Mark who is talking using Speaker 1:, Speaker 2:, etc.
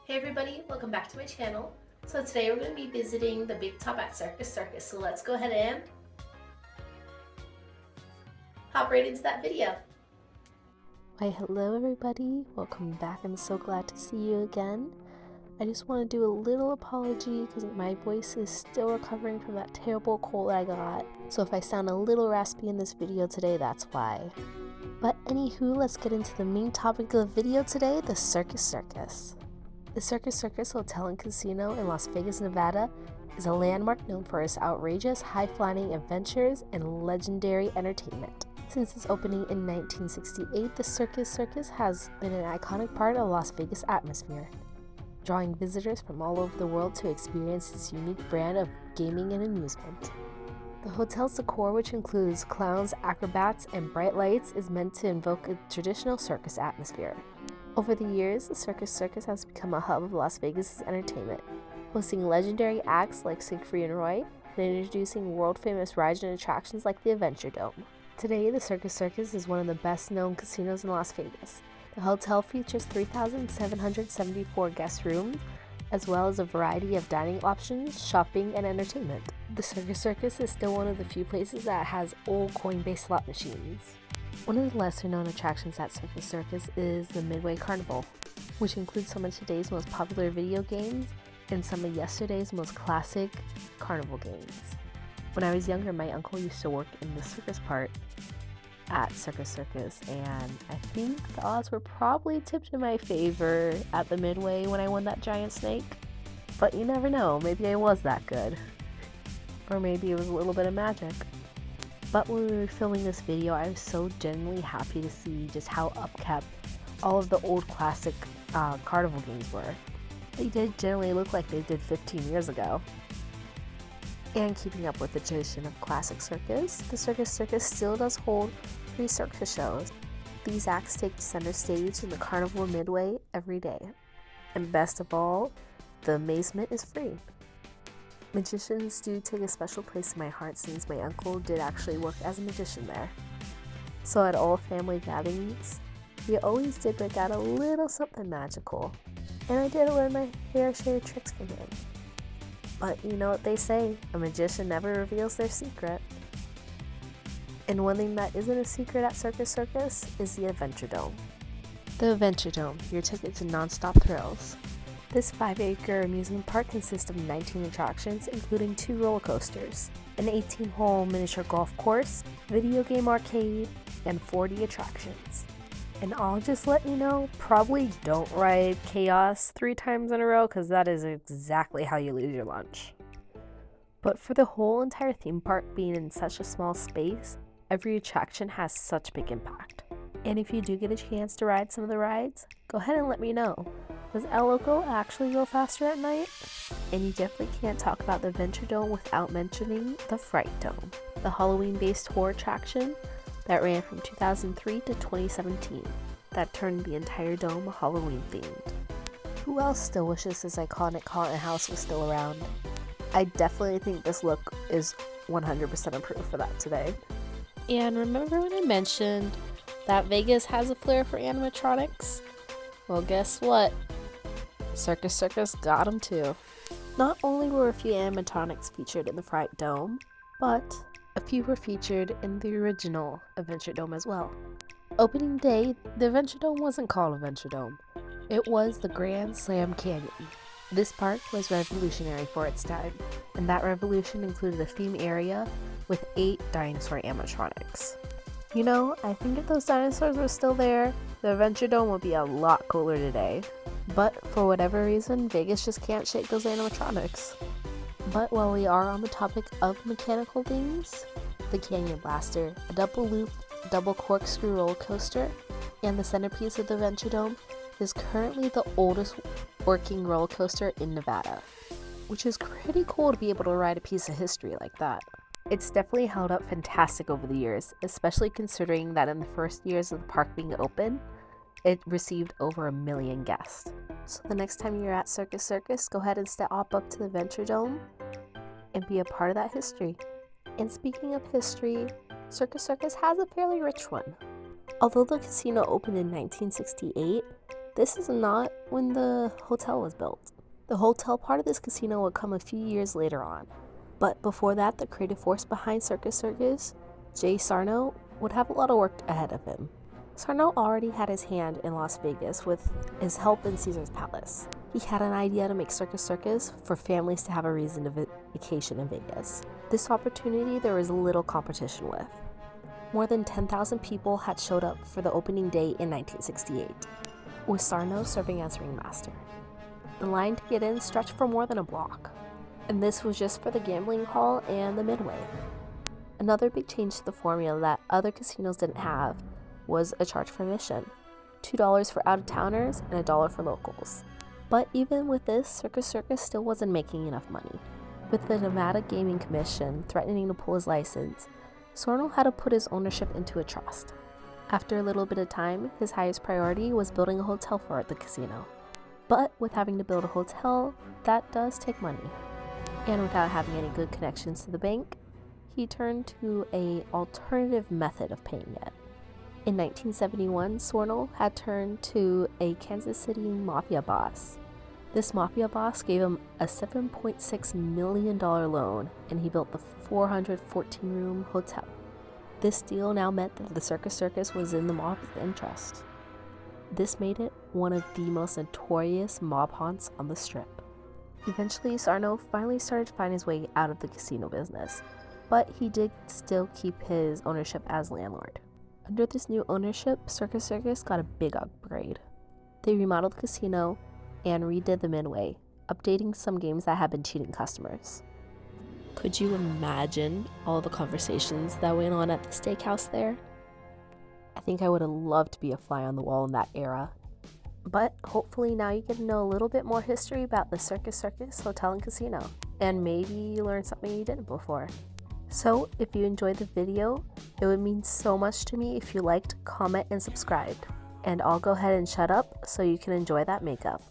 Speaker 1: Hey everybody, welcome back to my channel. So today we're going to be visiting the big top at Circus Circus. So let's go ahead and hop right into that video.
Speaker 2: Why hello everybody, welcome back. I'm so glad to see you again. I just want to do a little apology because my voice is still recovering from that terrible cold I got. So if I sound a little raspy in this video today, that's why. But anywho, let's get into the main topic of the video today, the Circus Circus. The Circus Circus Hotel and Casino in Las Vegas, Nevada is a landmark known for its outrageous, high-flying adventures and legendary entertainment. Since its opening in 1968, the Circus Circus has been an iconic part of Las Vegas atmosphere, drawing visitors from all over the world to experience its unique brand of gaming and amusement. The hotel's decor, which includes clowns, acrobats, and bright lights, is meant to invoke a traditional circus atmosphere. Over the years, the Circus Circus has become a hub of Las Vegas' entertainment, hosting legendary acts like Siegfried and Roy, and introducing world-famous rides and attractions like the Adventure Dome. Today, the Circus Circus is one of the best-known casinos in Las Vegas. The hotel features 3,774 guest rooms, as well as a variety of dining options, shopping, and entertainment. The Circus Circus is still one of the few places that has old coin-based slot machines. One of the lesser-known attractions at Circus Circus is the Midway Carnival, which includes some of today's most popular video games and some of yesterday's most classic carnival games. When I was younger, my uncle used to work in the circus part at Circus Circus, and I think the odds were probably tipped in my favor at the Midway when I won that giant snake. But you never know, maybe I was that good. Or maybe it was a little bit of magic. But when we were filming this video, I was so genuinely happy to see just how upkept all of the old classic carnival games were. They did generally look like they did 15 years ago. And keeping up with the tradition of classic circus, the Circus Circus still does hold free circus shows. These acts take center stage in the Carnival Midway every day. And best of all, the amazement is free. Magicians do take a special place in my heart since my uncle did actually work as a magician there. So at all family gatherings, we always did break out a little something magical. And I did learn my fair share of tricks from him. But you know what they say, a magician never reveals their secret. And one thing that isn't a secret at Circus Circus is the Adventure Dome. The Adventure Dome, your ticket to non-stop thrills. This 5-acre amusement park consists of 19 attractions, including 2 roller coasters, an 18-hole miniature golf course, video game arcade, and 40 attractions. And I'll just let you know, probably don't ride Chaos 3 times in a row because that is exactly how you lose your lunch. But for the whole entire theme park being in such a small space, every attraction has such big impact. And if you do get a chance to ride some of the rides, go ahead and let me know. Does El Loco actually go faster at night? And you definitely can't talk about the Adventure Dome without mentioning the Fright Dome, the Halloween-based horror attraction that ran from 2003 to 2017, that turned the entire dome Halloween themed. Who else still wishes this iconic haunted house was still around? I definitely think this look is 100% approved for that today. And remember when I mentioned that Vegas has a flair for animatronics? Well, guess what? Circus Circus got them too. Not only were a few animatronics featured in the Fright Dome, but a few were featured in the original Adventure Dome as well. Opening day, the Adventure Dome wasn't called Adventure Dome. It was the Grand Slam Canyon. This park was revolutionary for its time, and that revolution included a theme area with 8 dinosaur animatronics. You know, I think if those dinosaurs were still there, the Adventure Dome would be a lot cooler today. But for whatever reason, Vegas just can't shake those animatronics. But while we are on the topic of mechanical things, the Canyon Blaster, a double loop, double corkscrew roller coaster, and the centerpiece of the Adventure Dome, is currently the oldest working roller coaster in Nevada, which is pretty cool to be able to ride a piece of history like that. It's definitely held up fantastic over the years, especially considering that in the first years of the park being open, it received over 1 million guests. So the next time you're at Circus Circus, go ahead and step up to the Adventure Dome and be a part of that history. And speaking of history, Circus Circus has a fairly rich one. Although the casino opened in 1968, this is not when the hotel was built. The hotel part of this casino would come a few years later on. But before that, the creative force behind Circus Circus, Jay Sarno, would have a lot of work ahead of him. Sarno already had his hand in Las Vegas with his help in Caesar's Palace. He had an idea to make Circus Circus for families to have a reason to vacation in Vegas. This opportunity there was little competition with. More than 10,000 people had showed up for the opening day in 1968, with Sarno serving as ringmaster. The line to get in stretched for more than a block, and this was just for the gambling hall and the midway. Another big change to the formula that other casinos didn't have was a charge for admission, $2 for out-of-towners and $1 for locals. But even with this, Circus Circus still wasn't making enough money. With the Nevada Gaming Commission threatening to pull his license, Sarno had to put his ownership into a trust. After a little bit of time, his highest priority was building a hotel for the casino. But with having to build a hotel, that does take money. And without having any good connections to the bank, he turned to an alternative method of paying it. In 1971, Sarno had turned to a Kansas City mafia boss. This mafia boss gave him a $7.6 million loan, and he built the 414-room hotel. This deal now meant that the Circus Circus was in the mob's interest. This made it one of the most notorious mob haunts on the Strip. Eventually, Sarno finally started to find his way out of the casino business, but he did still keep his ownership as landlord. Under this new ownership, Circus Circus got a big upgrade. They remodeled the casino and redid the midway, updating some games that had been cheating customers. Could you imagine all the conversations that went on at the steakhouse there? I think I would have loved to be a fly on the wall in that era. But hopefully now you get to know a little bit more history about the Circus Circus Hotel and Casino, and maybe you learned something you didn't before. So if you enjoyed the video, it would mean so much to me if you liked, comment, and subscribed. And I'll go ahead and shut up so you can enjoy that makeup.